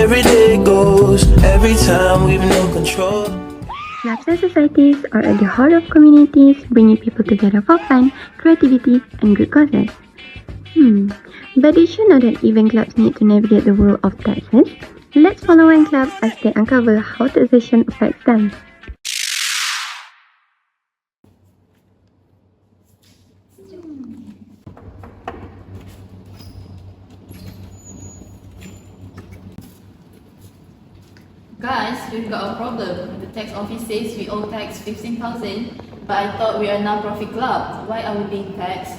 every day goes, every time we've no control. Clubs and societies are at the heart of communities, bringing people together for fun, creativity, and good causes. But did you know that even clubs need to navigate the world of taxes? Let's follow one club as they uncover how taxation affects them. Guys, we've got a problem. The tax office says we owe tax 15,000, but I thought we are a non-profit club. Why are we being taxed?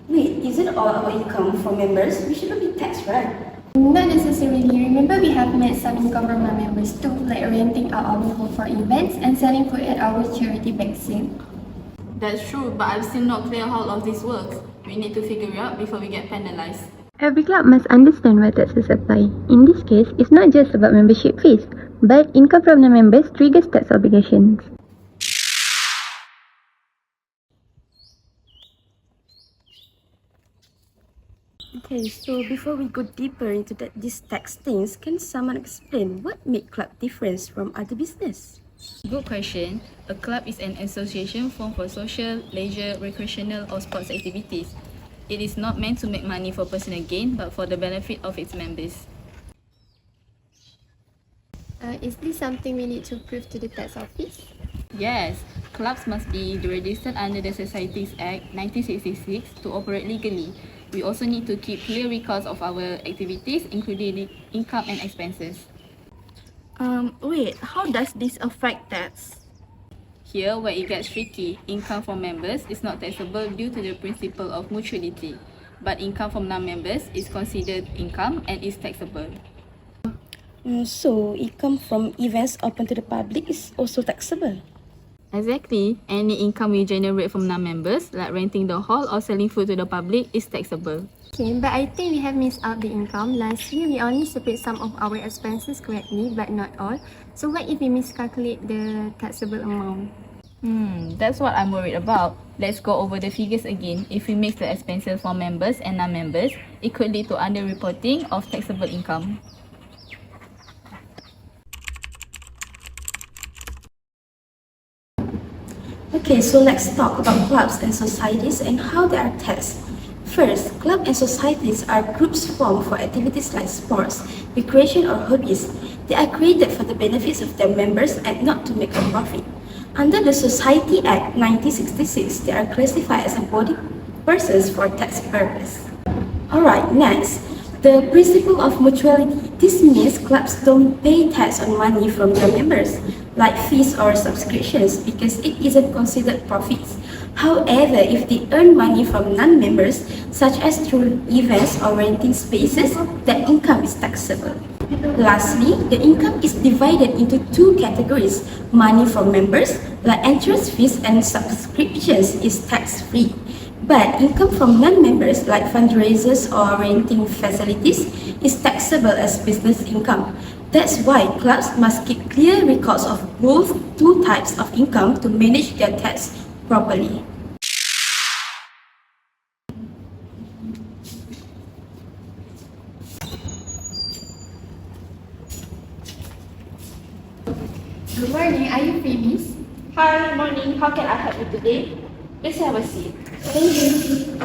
Wait, isn't all our income from members? We shouldn't be taxed, right? Not necessarily. Remember, we have made some income from our members too, like renting out our hall for events and selling food at our charity bake sale. That's true, but I'm still not clear how all of this works. We need to figure it out before we get penalized. Every club must understand where taxes apply. In this case, it's not just about membership fees, but income from the members triggers tax obligations. Okay, so before we go deeper into these tax things, can someone explain what makes club different from other business? Good question. A club is an association formed for social, leisure, recreational or sports activities. It is not meant to make money for personal gain, but for the benefit of its members. Is this something we need to prove to the tax office? Yes, clubs must be registered under the Societies Act 1966 to operate legally. We also need to keep clear records of our activities, including income and expenses. Wait, how does this affect tax? Here, where it gets tricky, income from members is not taxable due to the principle of mutuality, but income from non-members is considered income and is taxable. So, income from events open to the public is also taxable? Exactly. Any income we generate from non-members, like renting the hall or selling food to the public, is taxable. Okay, but I think we have missed out the income. Last year, we only separate some of our expenses correctly, but not all. So what if we miscalculate the taxable amount? That's what I'm worried about. Let's go over the figures again. If we mix the expenses for members and non-members, it could lead to underreporting of taxable income. Okay, so let's talk about clubs and societies and how they are taxed. First, clubs and societies are groups formed for activities like sports, recreation or hobbies. They are created for the benefits of their members and not to make a profit. Under the Society Act 1966, they are classified as a body persons for tax purpose. Alright, next, the principle of mutuality. This means clubs don't pay tax on money from their members, like fees or subscriptions, because it isn't considered profits. However, if they earn money from non-members, such as through events or renting spaces, the income is taxable. Lastly, the income is divided into two categories. Money from members, like entrance fees and subscriptions, is tax-free. But income from non-members, like fundraisers or renting facilities, is taxable as business income. That's why clubs must keep clear records of both two types of income to manage their tax properly. Good morning, are you free, miss? Hi, morning. How can I help you today? Please have a seat. Thank you.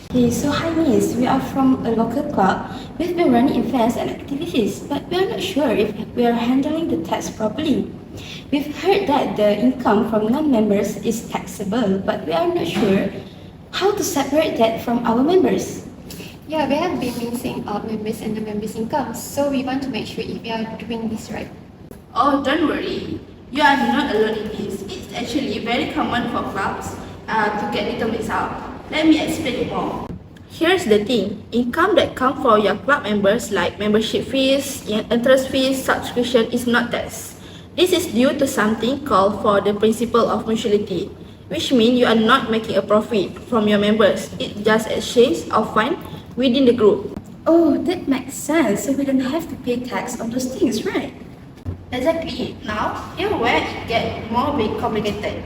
Okay, so hi miss, we are from a local club. We've been running events and activities, but we are not sure if we are handling the tax properly. We've heard that the income from non-members is taxable, but we are not sure how to separate that from our members. Yeah, we have been mixing out members and the members' incomes, so we want to make sure if we are doing this right. Oh, don't worry. You are not alone in this. It's actually very common for clubs to get little mixed up. Let me explain more. Here's the thing. Income that comes from your club members like membership fees, entrance fees, subscription is not taxed. This is due to something called for the principle of mutuality, which means you are not making a profit from your members. It's just exchange of fund within the group. Oh, that makes sense. So we don't have to pay tax on those things, right? Exactly. Now, here where it gets more complicated.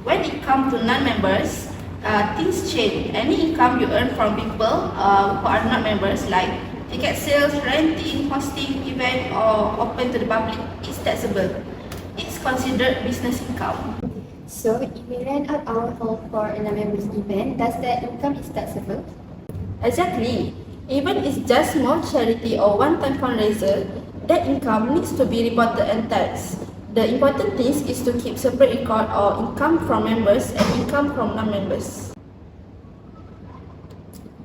When it comes to non-members, things change. Any income you earn from people who are not members, like Ticket sales, renting, hosting, event, or open to the public is taxable. It's considered business income. So, if we rent out our hall for a members event, does that income is taxable? Exactly. Even if it's just small charity or one-time fundraiser, that income needs to be reported and taxed. The important thing is to keep separate record of income from members and income from non-members.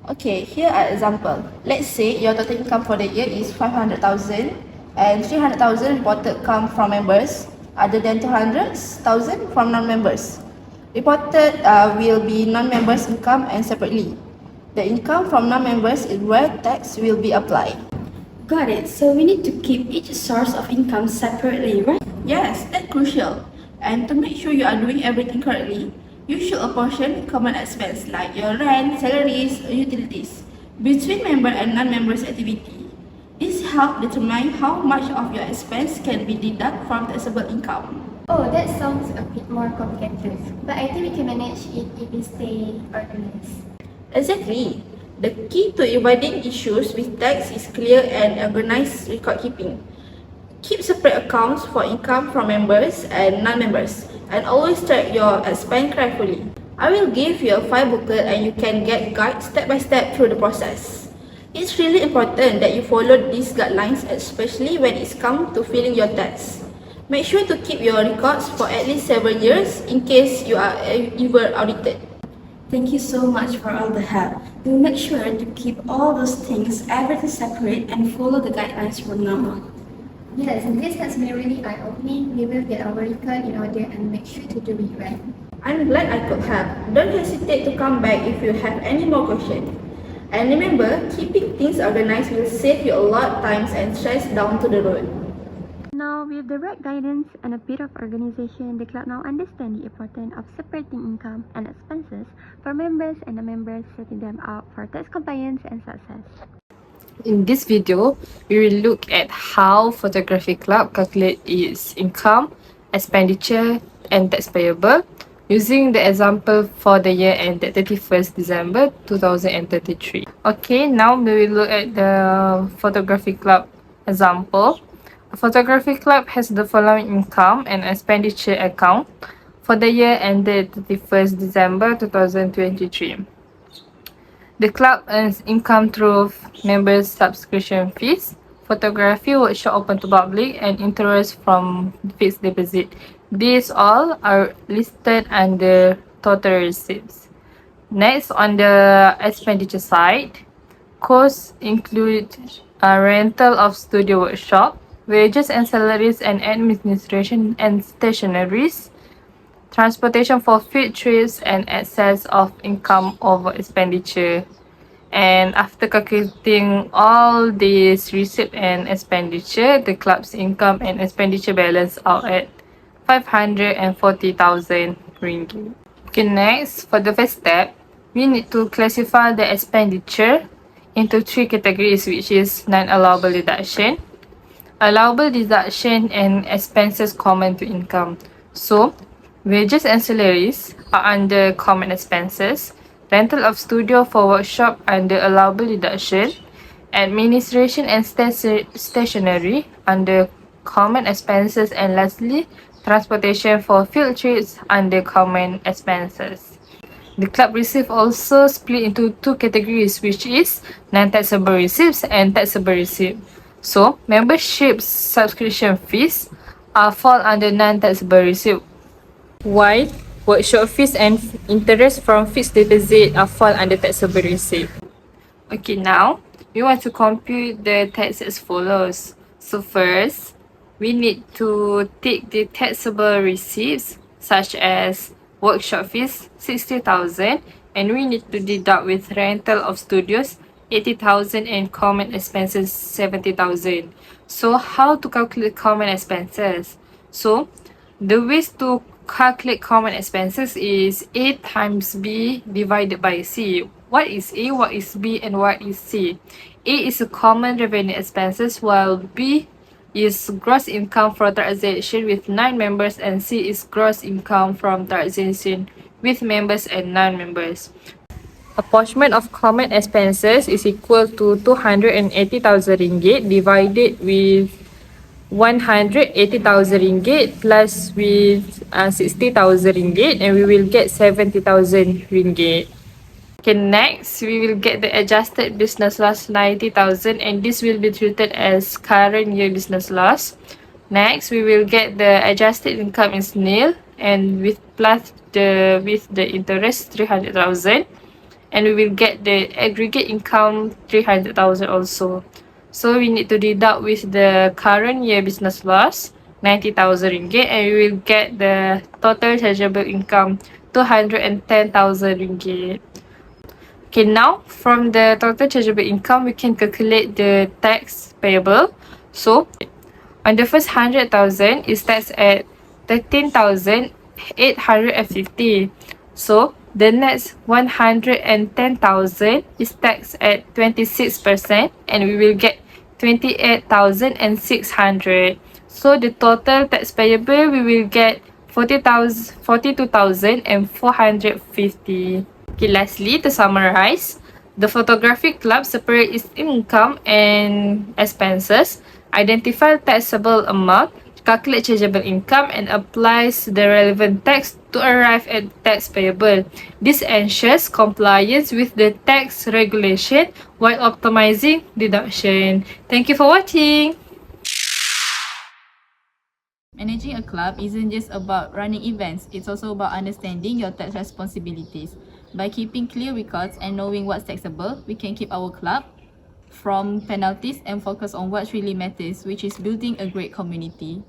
Okay, here are example. Let's say your total income for the year is 500,000 and 300,000 reported come from members, other than 200,000 from non-members. Reported will be non-members income and separately. The income from non-members is where tax will be applied. Got it. So we need to keep each source of income separately, right? Yes, that's crucial. And to make sure you are doing everything correctly, you should apportion common expense like your rent, salaries, or utilities between member and non-members activity. This helps determine how much of your expense can be deducted from taxable income. Oh, that sounds a bit more complicated. But I think we can manage it if we stay organized. Exactly. The key to avoiding issues with tax is clear and organized record keeping. Keep separate accounts for income from members and non-members, and always track your expense carefully. I will give you a file booklet and you can get guide step by step through the process. It's really important that you follow these guidelines, especially when it's come to filing your tax. Make sure to keep your records for at least 7 years in case you are ever audited. Thank you so much for all the help. We'll make sure to keep all those things, everything separate and follow the guidelines from now on. Yes, this has been really eye-opening. We will get our record in order and make sure to do it right. I'm glad I could help. Don't hesitate to come back if you have any more questions. And remember, keeping things organized will save you a lot of time and stress down to the road. Now, with the right guidance and a bit of organization, the club now understand the importance of separating income and expenses for members and the members, setting them up for tax compliance and success. In this video, we will look at how Photography Club calculate its income, expenditure, and tax payable using the example for the year ended 31st December 2033. Okay, now we will look at the Photography Club example. A Photography Club has the following income and expenditure account for the year ended 31st December 2023. The club earns income through members' subscription fees, photography workshop open to public, and interest from fixed deposit. These all are listed under total receipts. Next, on the expenditure side, costs include a rental of studio workshop, wages and salaries and administration and stationaries, transportation for field trips, and excess of income over expenditure. And after calculating all these receipt and expenditure, the club's income and expenditure balance out at 540,000 ringgit. Okay, next, for the first step, we need to classify the expenditure into 3 categories, which is non-allowable deduction, allowable deduction, and expenses common to income. So, wages and salaries are under common expenses, rental of studio for workshop under allowable deduction, administration and stationery under common expenses, and lastly, transportation for field trips under common expenses. The club receipt also split into 2 categories, which is non-taxable receipts and taxable receipts. So, membership subscription fees fall under non-taxable receipt, while workshop fees and interest from fixed deposit fall under taxable receipt. Okay, now we want to compute the tax as follows. So first, we need to take the taxable receipts such as workshop fees 60,000, and we need to deduct with rental of studios 80,000 and common expenses 70,000. So how to calculate common expenses? So the ways to calculate common expenses is A times B divided by C. What is A, what is B, and what is C? A is a common revenue expenses, while B is gross income from transaction with non-members, and C is gross income from transaction with members and non-members. Apportionment of common expenses is equal to 280,000 ringgit divided with 180,000 ringgit plus with 60,000 ringgit, and we will get 70,000 ringgit. Okay, next we will get the adjusted business loss 90,000, and this will be treated as current year business loss. Next we will get the adjusted income is nil, and with the interest 300,000, and we will get the aggregate income 300,000 also. So we need to deduct with the current year business loss 90,000 ringgit, and we will get the total chargeable income 210,000 ringgit. Okay, now from the total chargeable income, we can calculate the tax payable. So on the first 100,000 is taxed at 13,850. So the next 110,000 is taxed at 26%, and we will get 28,600. So the total tax payable, we will get 42,450. Okay, lastly, to summarize, the photography club separates its income and expenses, identify taxable amount, calculate chargeable income, and applies the relevant tax to arrive at tax payable. This ensures compliance with the tax regulation while optimizing deduction. Thank you for watching. Managing a club isn't just about running events, it's also about understanding your tax responsibilities. By keeping clear records and knowing what's taxable, we can keep our club from penalties and focus on what really matters, which is building a great community.